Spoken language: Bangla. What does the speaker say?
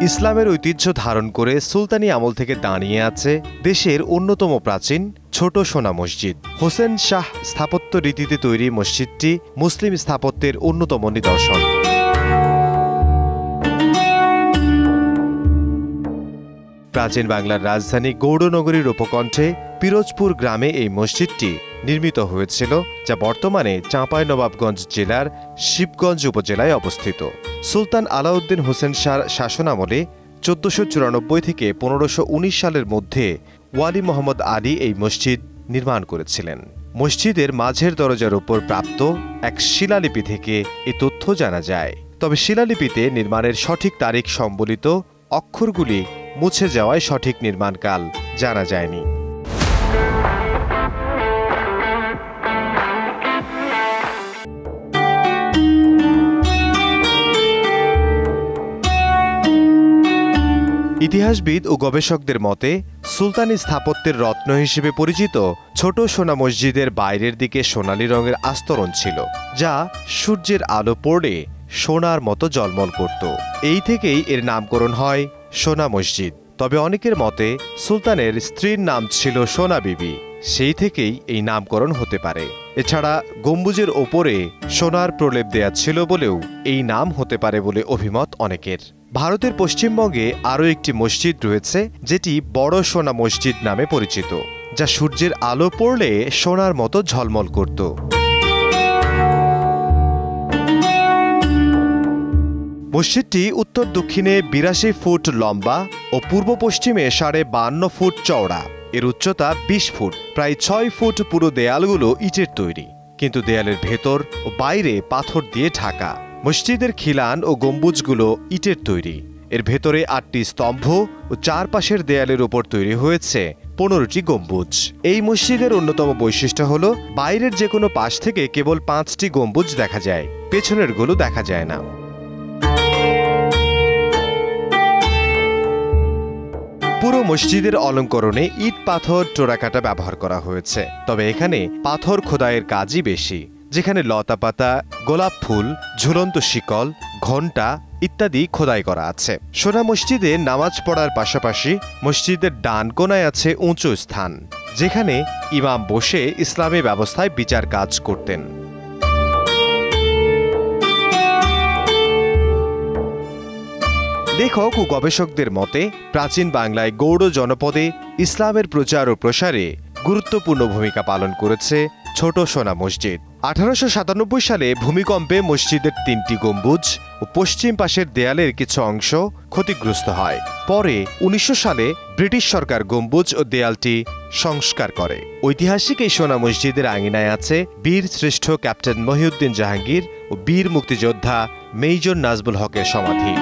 ইসলামের ঐতিহ্য ধারণ করে সুলতানি আমল থেকে দাঁড়িয়ে আছে দেশের অন্যতম প্রাচীন ছোট সোনা মসজিদ। হোসেন শাহ স্থাপত্য রীতিতে তৈরি মসজিদটি মুসলিম স্থাপত্যের অন্যতম নিদর্শন। প্রাচীন বাংলার রাজধানী গৌড়নগরীর উপকণ্ঠে পিরোজপুর গ্রামে এই মসজিদটি নির্মিত হয়েছিল, যা বর্তমানে চাঁপাইনবাবগঞ্জ জেলার শিবগঞ্জ উপজেলায় অবস্থিত। সুলতান আলাউদ্দিন হোসেন শাহর শাসনামলে ১৪৯৪ থেকে ১৫১৯ সালের মধ্যে ওয়ালি মোহাম্মদ আলী এই মসজিদ নির্মাণ করেছিলেন। মসজিদের মাঝের দরজার উপর প্রাপ্ত এক শিলালিপি থেকে এ তথ্য জানা যায়। তবে শিলালিপিতে নির্মাণের সঠিক তারিখ সম্বলিত অক্ষরগুলি মুছে যাওয়ায় সঠিক নির্মাণকাল জানা যায়নি। ইতিহাসবিদ ও গবেষকদের মতে সুলতানি স্থাপত্যের রত্ন হিসেবে পরিচিত ছোট সোনা মসজিদের বাইরের দিকে সোনালী রঙের আস্তরণ ছিল, যা সূর্যের আলো পড়লে সোনার মতো ঝলমল করত। এই থেকেই এর নামকরণ হয় সোনা মসজিদ। তবে অনেকের মতে সুলতানের স্ত্রীর নাম ছিল সোনা বিবি, সেই থেকেই এই নামকরণ হতে পারে। এছাড়া গম্বুজের ওপরে সোনার প্রলেপ দেয়া ছিল বলেও এই নাম হতে পারে বলে অভিমত অনেকের। ভারতের পশ্চিমবঙ্গে আরও একটি মসজিদ রয়েছে, যেটি বড় সোনা মসজিদ নামে পরিচিত, যা সূর্যের আলো পড়লে সোনার মতো ঝলমল করত। মসজিদটি উত্তর দক্ষিণে ৮২ ফুট লম্বা ও পূর্ব পশ্চিমে ৫২ ফুট চওড়া। এর উচ্চতা ২০ ফুট। প্রায় ৬ ফুট পুরো দেয়ালগুলো ইটের তৈরি, কিন্তু দেয়ালের ভেতর ও বাইরে পাথর দিয়ে ঢাকা। মসজিদের খিলান ও গম্বুজগুলো ইটের তৈরি। এর ভেতরে ৮টি স্তম্ভ ও চারপাশের দেয়ালের উপর তৈরি হয়েছে ১৫টি গম্বুজ। এই মসজিদের অন্যতম বৈশিষ্ট্য হল বাইরের যে কোনো পাশ থেকে কেবল ৫টি গম্বুজ দেখা যায়, পেছনেরগুলো দেখা যায় না। পুরো মসজিদের অলঙ্করণে ইট পাথর টোরাকাটা ব্যবহার করা হয়েছে। তবে এখানে পাথর খোদাইয়ের কাজই বেশি, যেখানে লতা পাতা, গোলাপ ফুল, ঝুলন্ত শিকল, ঘণ্টা ইত্যাদি খোদাই করা আছে। সোনা মসজিদে নামাজ পড়ার পাশাপাশি মসজিদের ডান কোনায় আছে উঁচু স্থান, যেখানে ইমাম বসে ইসলামী ব্যবস্থায় বিচার কাজ করতেন। লেখক ও গবেষকদের মতে প্রাচীন বাংলায় গৌড় জনপদে ইসলামের প্রচার ও প্রসারে গুরুত্বপূর্ণ ভূমিকা পালন করেছে ছোট সোনা মসজিদ। ১৮৯৭ সালে ভূমিকম্পে মসজিদের ৩টি গম্বুজ ও পশ্চিম পাশের দেয়ালের কিছু অংশ ক্ষতিগ্রস্ত হয়। পরে ১৯০০ সালে ব্রিটিশ সরকার গম্বুজ ও দেয়ালটি সংস্কার করে। ঐতিহাসিক এই সোনা মসজিদের আঙিনায় আছে বীর শ্রেষ্ঠ ক্যাপ্টেন মহিউদ্দিন জাহাঙ্গীর ও বীর মুক্তিযোদ্ধা মেজর নাজমুল হকের সমাধি।